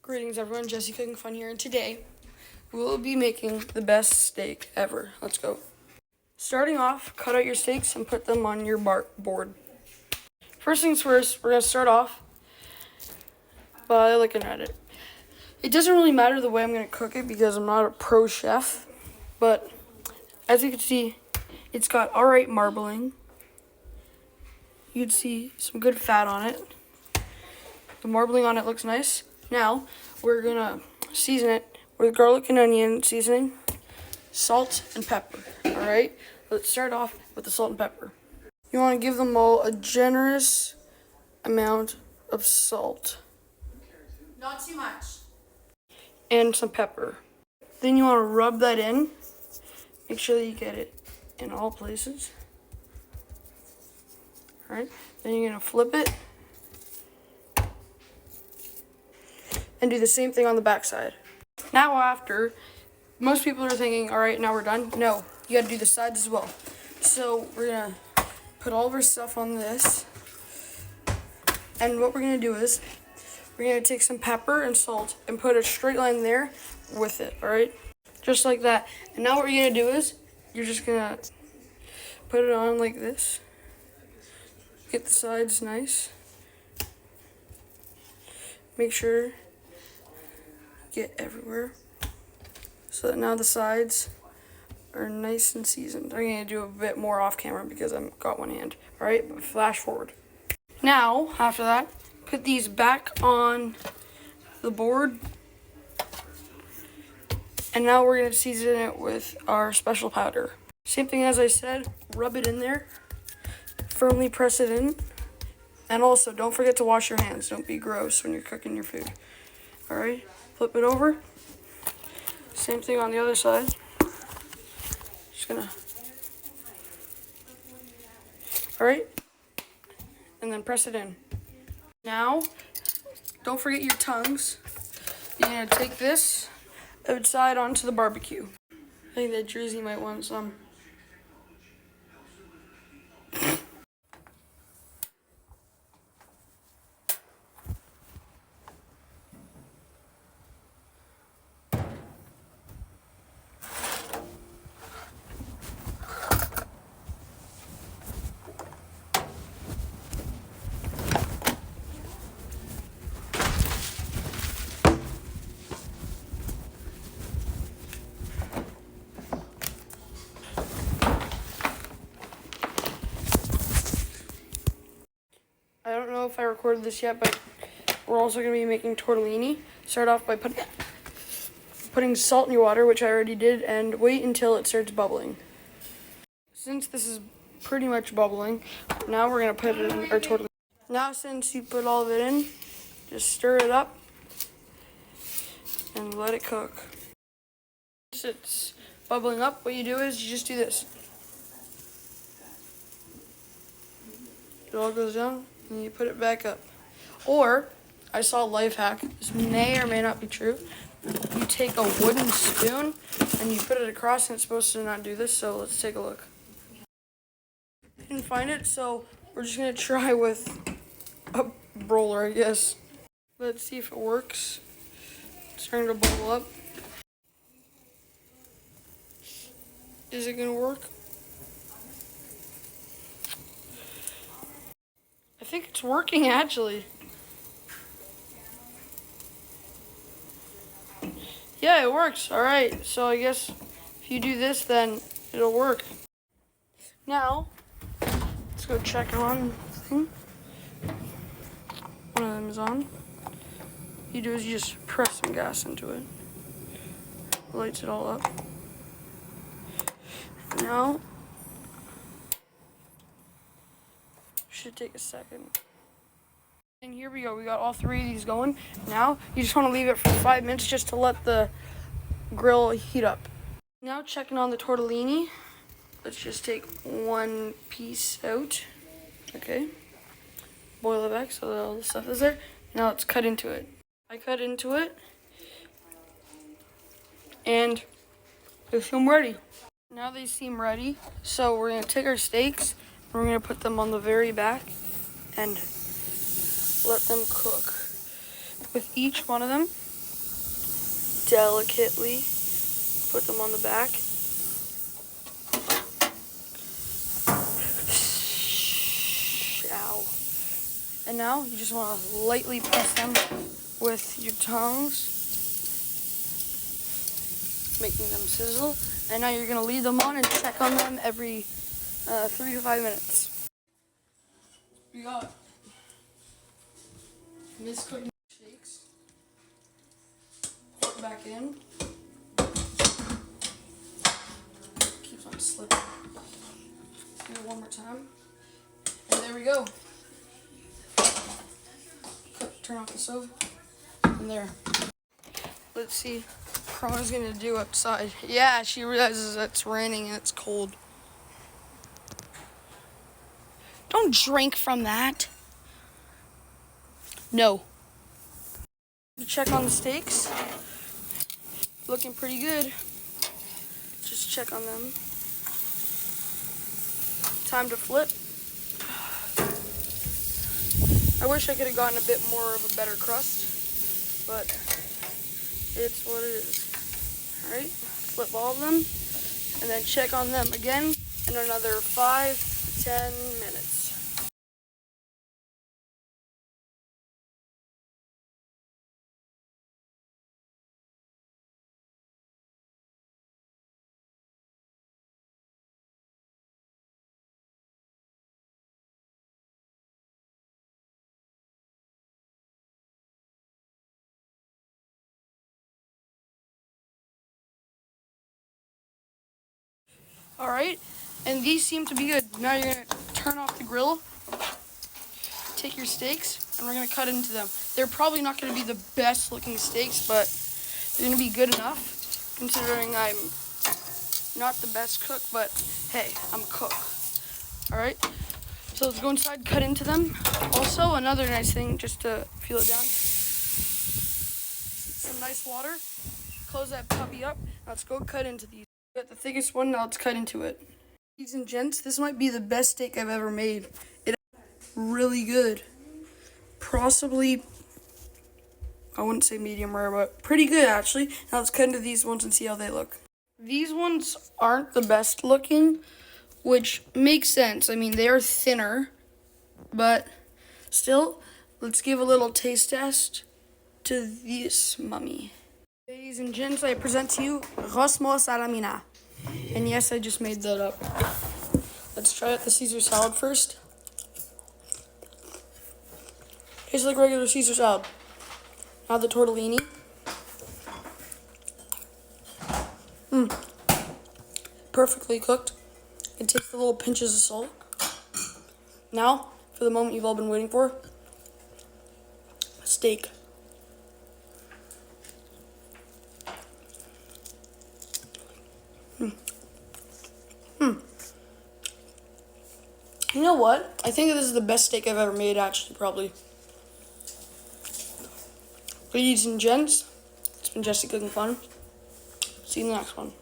Greetings everyone, Jessecookingfun here, and today we'll be making the best steak ever. Let's go. Starting off, cut out your steaks and put them on your board. First things first, we're going to start off by looking at it. It doesn't really matter the way I'm going to cook it because I'm not a pro chef, but as you can see, it's got alright marbling. You can see some good fat on it. The marbling on it looks nice. Now, we're going to season it with garlic and onion seasoning, salt, and pepper. Alright, let's start off with the salt and pepper. You want to give them all a generous amount of salt. Not too much. And some pepper. Then you want to rub that in. Make sure that you get it in all places. Alright, then you're going to flip it. And do the same thing on the back side. Now after, most people are thinking, all right, now we're done. No, you gotta do the sides as well. So we're gonna put all of our stuff on this. And what we're gonna do is, we're gonna take some pepper and salt and put a straight line there with it, all right? Just like that. And now what you're gonna do is, you're just gonna put it on like this. Get the sides nice. Make sure get everywhere so that now the sides are nice and seasoned. I'm going to do a bit more off camera because I've got one hand. Alright, but flash forward. Now, after that, put these back on the board. And now we're going to season it with our special powder. Same thing as I said, rub it in there. Firmly press it in. And also, don't forget to wash your hands. Don't be gross when you're cooking your food. Alright, flip it over. Same thing on the other side. Just gonna. Alright, and then press it in. Now, don't forget your tongues. You're gonna take this outside onto the barbecue. I think that Drizzy might want some. I don't know if I recorded this yet, but we're also going to be making tortellini. Start off by putting salt in your water, which I already did, and wait until it starts bubbling. Since this is pretty much bubbling, now we're going to put it in our tortellini. Now since you put all of it in, just stir it up and let it cook. Once it's bubbling up, what you do is you just do this. It all goes down. And you put it back up. Or, I saw a life hack, this may or may not be true. You take a wooden spoon and you put it across, and it's supposed to not do this, so let's take a look. Didn't find it, so we're just gonna try with a roller, I guess. Let's see if it works. It's starting to bubble up. Is it gonna work? I think it's working actually. Yeah, it works. Alright, so I guess if you do this, then it'll work. Now, let's go check on the thing. One of them is on. What you do is you just press some gas into it. Lights it all up. Now, should take a second. And here we go. We got all three of these going. Now, you just want to leave it for 5 minutes just to let the grill heat up. Now, checking on the tortellini. Let's just take one piece out. Okay. Boil it back so that all the stuff is there. Now, let's cut into it. I cut into it. And they seem ready. Now they seem ready. So we're going to take our steaks. We're going to put them on the very back and let them cook. With each one of them, delicately put them on the back. Ow. And now you just want to lightly press them with your tongs, making them sizzle. And now you're going to leave them on and check on them every 3 to 5 minutes. We got Miss Cooking Shakes. Put back in. Keeps on slipping. Do it one more time. And there we go. Turn off the stove. And there. Let's see what Chroma's gonna do outside. Yeah, she realizes that it's raining and it's cold. Don't drink from that. No. Check on the steaks. Looking pretty good. Just check on them. Time to flip. I wish I could have gotten a bit more of a better crust, but it's what it is. Alright, flip all of them, and then check on them again in another 5 to 10 minutes. Alright, and these seem to be good. Now you're going to turn off the grill, take your steaks, and we're going to cut into them. They're probably not going to be the best looking steaks, but they're going to be good enough, considering I'm not the best cook, but hey, I'm a cook. Alright, so let's go inside, cut into them. Also, another nice thing, just to feel it down, some nice water. Close that puppy up. Let's go cut into these. We got the thickest one, now let's cut into it. Ladies and gents, this might be the best steak I've ever made. It's really good. Possibly, I wouldn't say medium rare, but pretty good actually. Now let's cut into these ones and see how they look. These ones aren't the best looking, which makes sense. I mean, they are thinner, but still, let's give a little taste test to this mummy. Ladies and gents, I present to you Rosmo Salamina. And yes, I just made that up. Let's try out the Caesar salad first. Tastes like regular Caesar salad. Now the tortellini. Perfectly cooked. It takes the little pinches of salt. Now, for the moment you've all been waiting for, steak. You know what? I think this is the best steak I've ever made, actually, probably. Ladies and gents, it's been Jesse Cooking Fun. See you in the next one.